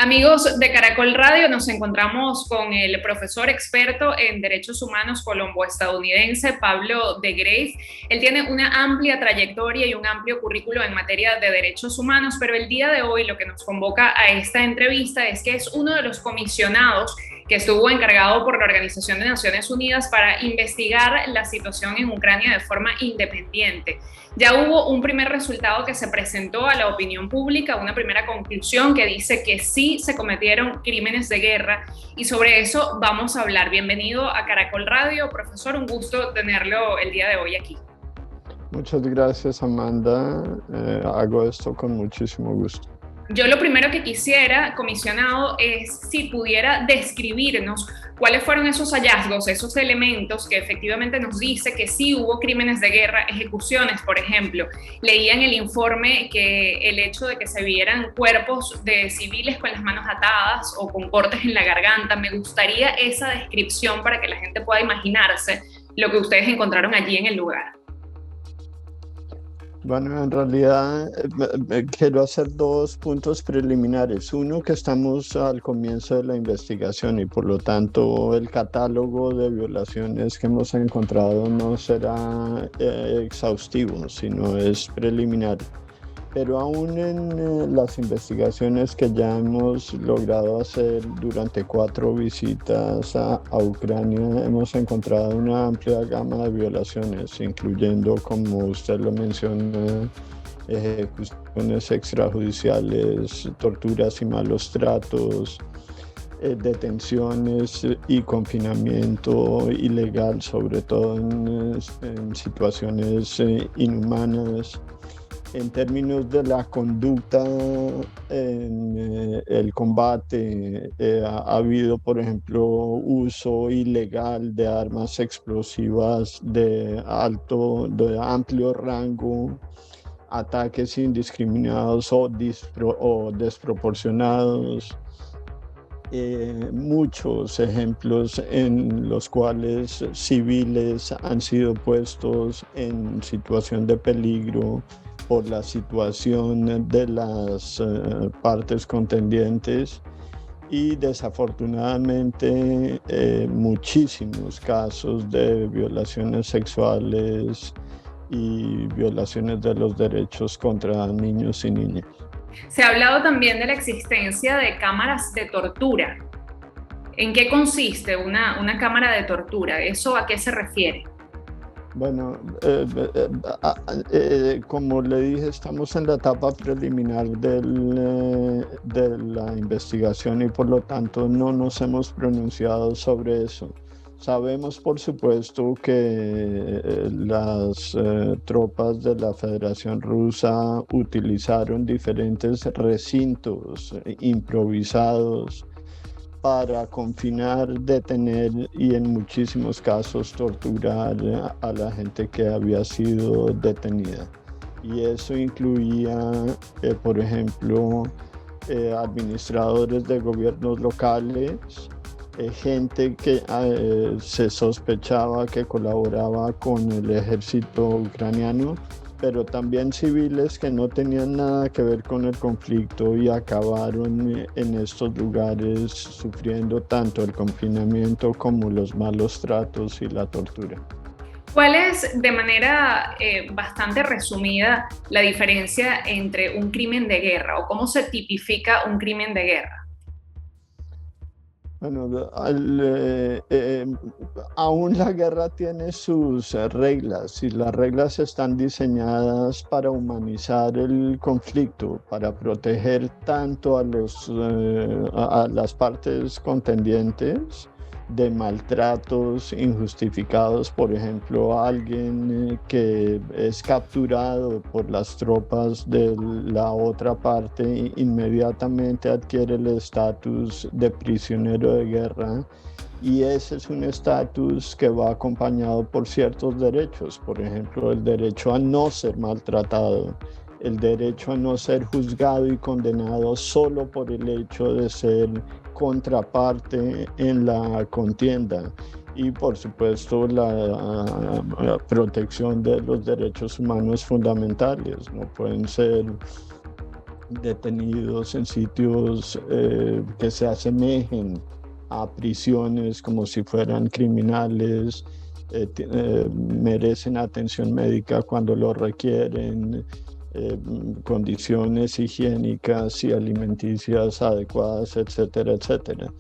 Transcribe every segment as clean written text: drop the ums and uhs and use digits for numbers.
Amigos de Caracol Radio, nos encontramos con el profesor experto en derechos humanos colombo-estadounidense Pablo de Graef. Él tiene una amplia trayectoria y un amplio currículo en materia de derechos humanos, pero el día de hoy lo que nos convoca a esta entrevista es que es uno de los comisionados que estuvo encargado por la Organización de Naciones Unidas para investigar la situación en Ucrania de forma independiente. Ya hubo un primer resultado que se presentó a la opinión pública, una primera conclusión que dice que sí se cometieron crímenes de guerra y sobre eso vamos a hablar. Bienvenido a Caracol Radio, profesor, un gusto tenerlo el día de hoy aquí. Muchas gracias, Amanda. Hago esto con muchísimo gusto. Yo lo primero que quisiera, comisionado, es si pudiera describirnos cuáles fueron esos hallazgos, esos elementos que efectivamente nos dice que sí hubo crímenes de guerra, ejecuciones, por ejemplo. Leía en el informe que el hecho de que se vieran cuerpos de civiles con las manos atadas o con cortes en la garganta, me gustaría esa descripción para que la gente pueda imaginarse lo que ustedes encontraron allí en el lugar. Bueno, en realidad quiero hacer dos puntos preliminares. Uno, que estamos al comienzo de la investigación y por lo tanto el catálogo de violaciones que hemos encontrado no será exhaustivo, sino es preliminar. Pero aún en las investigaciones que ya hemos logrado hacer durante 4 visitas a Ucrania, hemos encontrado una amplia gama de violaciones, incluyendo, como usted lo menciona, ejecuciones extrajudiciales, torturas y malos tratos, detenciones y confinamiento ilegal, sobre todo en situaciones inhumanas. En términos de la conducta en el combate, ha habido, por ejemplo, uso ilegal de armas explosivas de amplio rango, ataques indiscriminados o desproporcionados. Muchos ejemplos en los cuales civiles han sido puestos en situación de peligro por la situación de las partes contendientes y desafortunadamente muchísimos casos de violaciones sexuales y violaciones de los derechos contra niños y niñas. Se ha hablado también de la existencia de cámaras de tortura. ¿En qué consiste una cámara de tortura? ¿Eso a qué se refiere? Bueno, como le dije, estamos en la etapa preliminar de la investigación y por lo tanto no nos hemos pronunciado sobre eso. Sabemos, por supuesto, que las tropas de la Federación Rusa utilizaron diferentes recintos improvisados para confinar, detener y en muchísimos casos torturar a la gente que había sido detenida. Y eso incluía, por ejemplo, administradores de gobiernos locales, gente que se sospechaba que colaboraba con el ejército ucraniano, pero también civiles que no tenían nada que ver con el conflicto y acabaron en estos lugares sufriendo tanto el confinamiento como los malos tratos y la tortura. ¿Cuál es, de manera bastante resumida, la diferencia entre un crimen de guerra o cómo se tipifica un crimen de guerra? Bueno, aún la guerra tiene sus reglas y las reglas están diseñadas para humanizar el conflicto, para proteger tanto a las partes contendientes de maltratos injustificados, por ejemplo, alguien que es capturado por las tropas de la otra parte inmediatamente adquiere el estatus de prisionero de guerra y ese es un estatus que va acompañado por ciertos derechos, por ejemplo, el derecho a no ser maltratado, el derecho a no ser juzgado y condenado solo por el hecho de ser contraparte en la contienda y por supuesto la protección de los derechos humanos fundamentales. No pueden ser detenidos en sitios que se asemejen a prisiones como si fueran criminales, merecen atención médica cuando lo requieren, condiciones higiénicas y alimenticias adecuadas, etcétera, etcétera.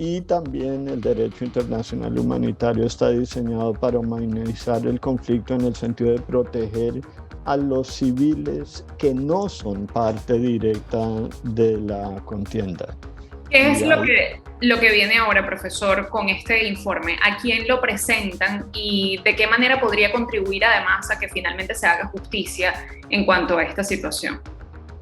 Y también el derecho internacional humanitario está diseñado para humanizar el conflicto en el sentido de proteger a los civiles que no son parte directa de la contienda. ¿Qué es lo que viene ahora, profesor, con este informe? ¿A quién lo presentan y de qué manera podría contribuir además a que finalmente se haga justicia en cuanto a esta situación?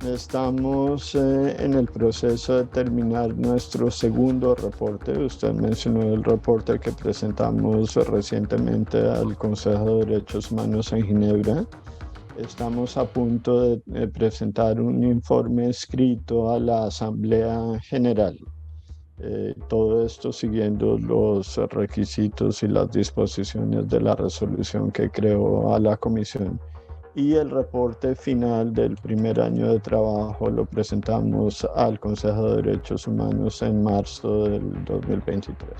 Estamos en el proceso de terminar nuestro segundo reporte. Usted mencionó el reporte que presentamos recientemente al Consejo de Derechos Humanos en Ginebra. Estamos a punto de presentar un informe escrito a la Asamblea General. Todo esto siguiendo los requisitos y las disposiciones de la resolución que creó a la Comisión. Y el reporte final del primer año de trabajo lo presentamos al Consejo de Derechos Humanos en marzo del 2023.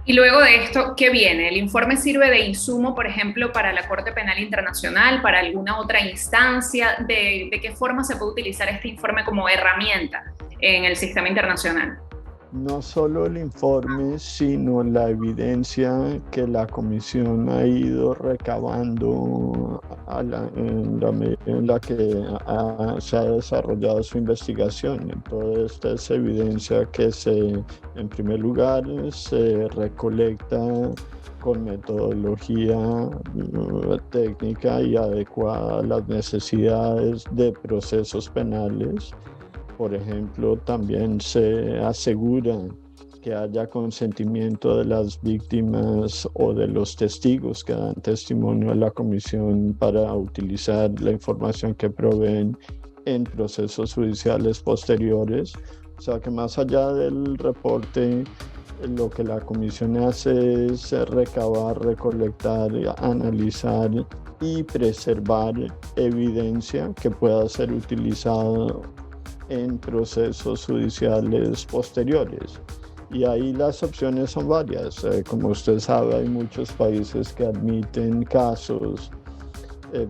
Y luego de esto, ¿qué viene? ¿El informe sirve de insumo, por ejemplo, para la Corte Penal Internacional, para alguna otra instancia? ¿De qué forma se puede utilizar este informe como herramienta en el sistema internacional? No solo el informe, sino la evidencia que la Comisión ha ido recabando en la medida en la que se ha desarrollado su investigación. Toda esta es evidencia que en primer lugar, se recolecta con metodología técnica y adecuada a las necesidades de procesos penales. Por ejemplo, también se asegura que haya consentimiento de las víctimas o de los testigos que dan testimonio a la comisión para utilizar la información que proveen en procesos judiciales posteriores. O sea que más allá del reporte, lo que la comisión hace es recabar, recolectar, analizar y preservar evidencia que pueda ser utilizada en procesos judiciales posteriores. Y ahí las opciones son varias. Como usted sabe, hay muchos países que admiten casos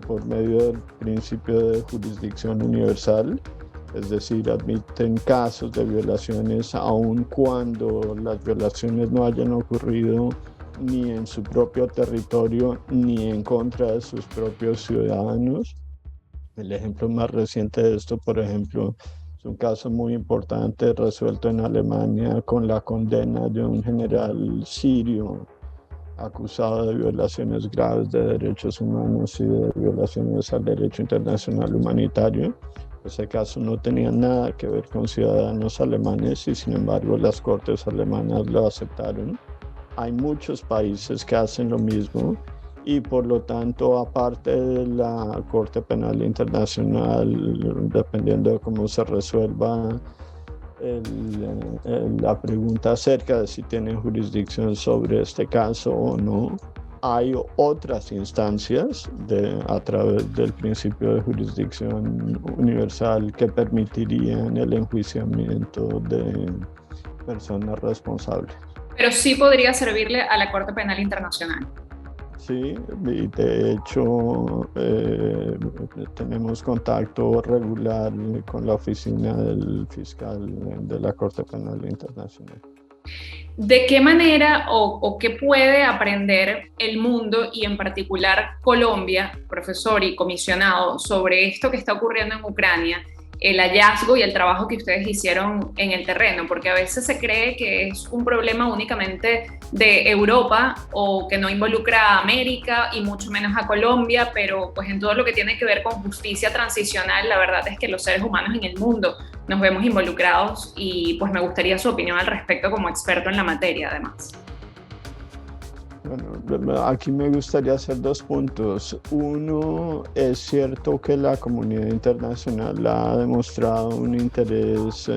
por medio del principio de jurisdicción universal, es decir, admiten casos de violaciones aun cuando las violaciones no hayan ocurrido ni en su propio territorio ni en contra de sus propios ciudadanos. El ejemplo más reciente de esto, por ejemplo, es un caso muy importante resuelto en Alemania con la condena de un general sirio acusado de violaciones graves de derechos humanos y de violaciones al derecho internacional humanitario. Ese caso no tenía nada que ver con ciudadanos alemanes y sin embargo las cortes alemanas lo aceptaron. Hay muchos países que hacen lo mismo y por lo tanto, aparte de la Corte Penal Internacional, dependiendo de cómo se resuelva la pregunta acerca de si tienen jurisdicción sobre este caso o no, hay otras instancias a través del principio de jurisdicción universal que permitirían el enjuiciamiento de personas responsables. Pero sí podría servirle a la Corte Penal Internacional. Sí, y de hecho tenemos contacto regular con la oficina del fiscal de la Corte Penal Internacional. ¿De qué manera o qué puede aprender el mundo y en particular Colombia, profesor y comisionado, sobre esto que está ocurriendo en Ucrania? El hallazgo y el trabajo que ustedes hicieron en el terreno, porque a veces se cree que es un problema únicamente de Europa o que no involucra a América y mucho menos a Colombia, pero pues en todo lo que tiene que ver con justicia transicional, la verdad es que los seres humanos en el mundo nos vemos involucrados y pues me gustaría su opinión al respecto como experto en la materia además. Bueno, aquí me gustaría hacer dos puntos. Uno, es cierto que la comunidad internacional ha demostrado un interés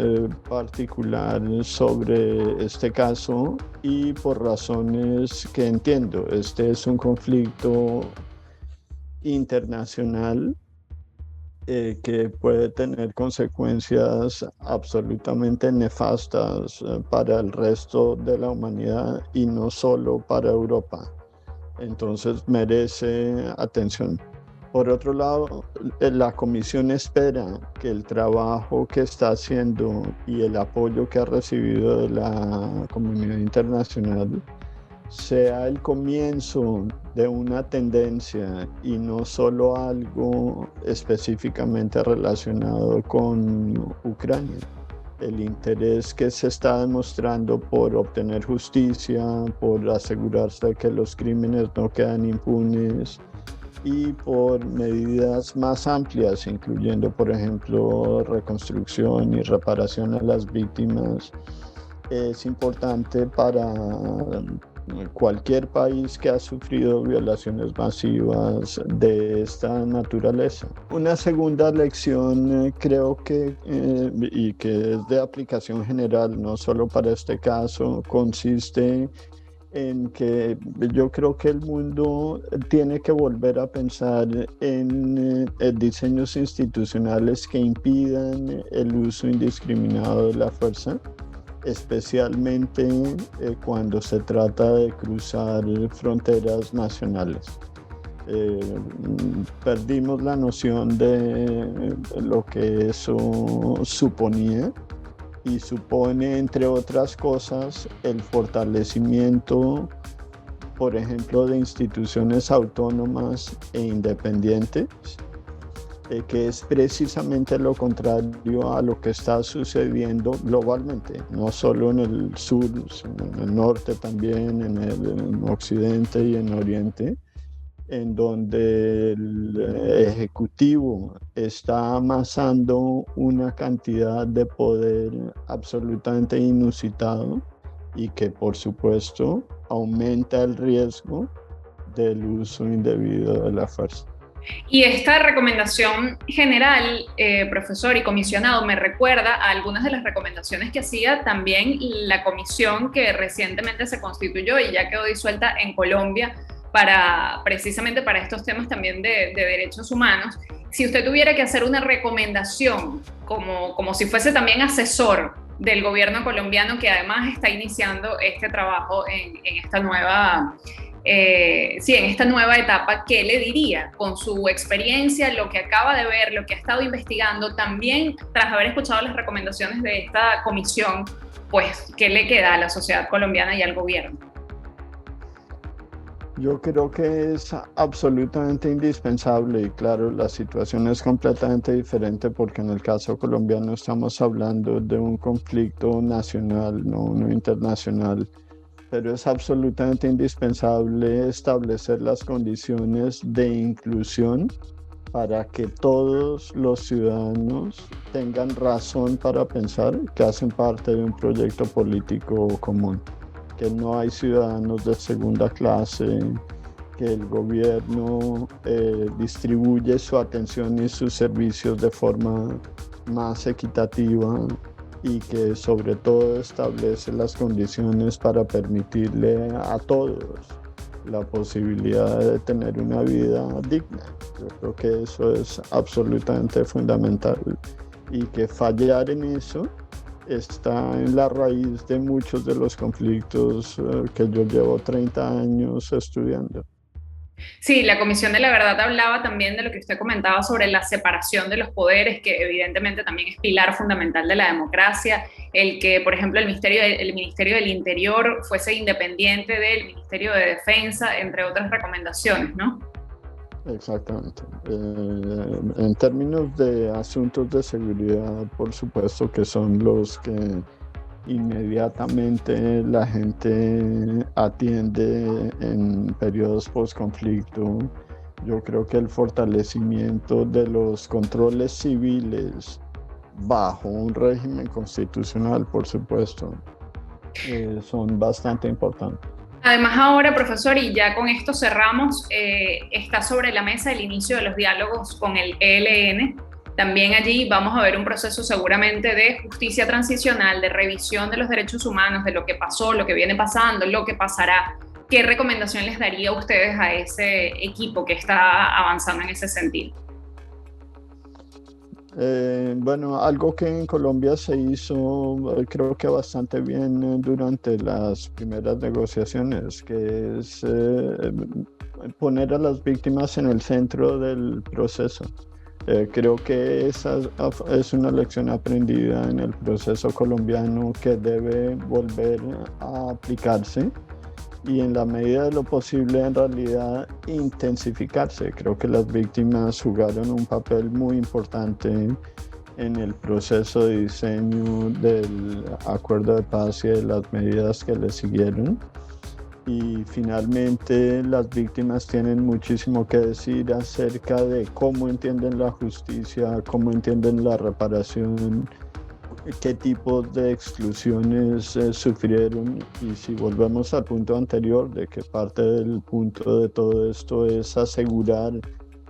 particular sobre este caso y por razones que entiendo. Este es un conflicto internacional que puede tener consecuencias absolutamente nefastas para el resto de la humanidad y no solo para Europa. Entonces merece atención. Por otro lado, la Comisión espera que el trabajo que está haciendo y el apoyo que ha recibido de la comunidad internacional sea el comienzo de una tendencia y no solo algo específicamente relacionado con Ucrania. El interés que se está demostrando por obtener justicia, por asegurarse de que los crímenes no quedan impunes y por medidas más amplias, incluyendo, por ejemplo, reconstrucción y reparación a las víctimas, es importante para cualquier país que ha sufrido violaciones masivas de esta naturaleza. Una segunda lección creo que, y que es de aplicación general, no solo para este caso, consiste en que yo creo que el mundo tiene que volver a pensar en diseños institucionales que impidan el uso indiscriminado de la fuerza, especialmente cuando se trata de cruzar fronteras nacionales. Perdimos la noción de lo que eso suponía y supone, entre otras cosas, el fortalecimiento, por ejemplo, de instituciones autónomas e independientes, que es precisamente lo contrario a lo que está sucediendo globalmente, no solo en el sur, sino en el norte también, en el occidente y en oriente, en donde el ejecutivo está amasando una cantidad de poder absolutamente inusitado y que, por supuesto, aumenta el riesgo del uso indebido de la fuerza. Y esta recomendación general, profesor y comisionado, me recuerda a algunas de las recomendaciones que hacía también la comisión que recientemente se constituyó y ya quedó disuelta en Colombia precisamente para estos temas también de derechos humanos. Si usted tuviera que hacer una recomendación como si fuese también asesor del gobierno colombiano, que además está iniciando este trabajo en esta nueva en esta nueva etapa, ¿qué le diría con su experiencia, lo que acaba de ver, lo que ha estado investigando, también tras haber escuchado las recomendaciones de esta comisión, pues, qué le queda a la sociedad colombiana y al gobierno? Yo creo que es absolutamente indispensable y claro, la situación es completamente diferente porque en el caso colombiano estamos hablando de un conflicto nacional, no uno internacional. Pero es absolutamente indispensable establecer las condiciones de inclusión para que todos los ciudadanos tengan razón para pensar que hacen parte de un proyecto político común, que no hay ciudadanos de segunda clase, que el gobierno distribuye su atención y sus servicios de forma más equitativa, y que sobre todo establece las condiciones para permitirle a todos la posibilidad de tener una vida digna. Yo creo que eso es absolutamente fundamental y que fallar en eso está en la raíz de muchos de los conflictos que yo llevo 30 años estudiando. Sí, la Comisión de la Verdad hablaba también de lo que usted comentaba sobre la separación de los poderes, que evidentemente también es pilar fundamental de la democracia, el que, por ejemplo, el Ministerio del Interior fuese independiente del Ministerio de Defensa, entre otras recomendaciones, ¿no? Exactamente. En términos de asuntos de seguridad, por supuesto que son los que inmediatamente la gente atiende en periodos post-conflicto. Yo creo que el fortalecimiento de los controles civiles bajo un régimen constitucional, por supuesto, son bastante importantes. Además ahora, profesor, y ya con esto cerramos, está sobre la mesa el inicio de los diálogos con el ELN. También allí vamos a ver un proceso seguramente de justicia transicional, de revisión de los derechos humanos, de lo que pasó, lo que viene pasando, lo que pasará. ¿Qué recomendación les daría a ustedes a ese equipo que está avanzando en ese sentido? Bueno, algo que en Colombia se hizo, creo que bastante bien durante las primeras negociaciones, que es poner a las víctimas en el centro del proceso. Creo que esa es una lección aprendida en el proceso colombiano que debe volver a aplicarse y en la medida de lo posible en realidad intensificarse. Creo que las víctimas jugaron un papel muy importante en el proceso de diseño del acuerdo de paz y de las medidas que le siguieron. Y finalmente las víctimas tienen muchísimo que decir acerca de cómo entienden la justicia, cómo entienden la reparación, qué tipos de exclusiones sufrieron. Y si volvemos al punto anterior, de que parte del punto de todo esto es asegurar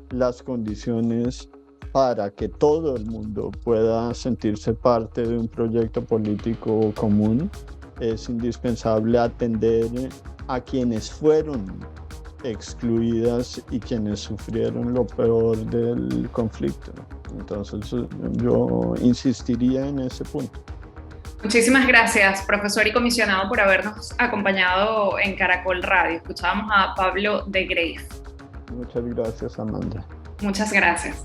las condiciones para que todo el mundo pueda sentirse parte de un proyecto político común, es indispensable atender a quienes fueron excluidas y quienes sufrieron lo peor del conflicto. Entonces yo insistiría en ese punto. Muchísimas gracias, profesor y comisionado, por habernos acompañado en Caracol Radio. Escuchábamos a Pablo de Greiff. Muchas gracias, Amanda. Muchas gracias.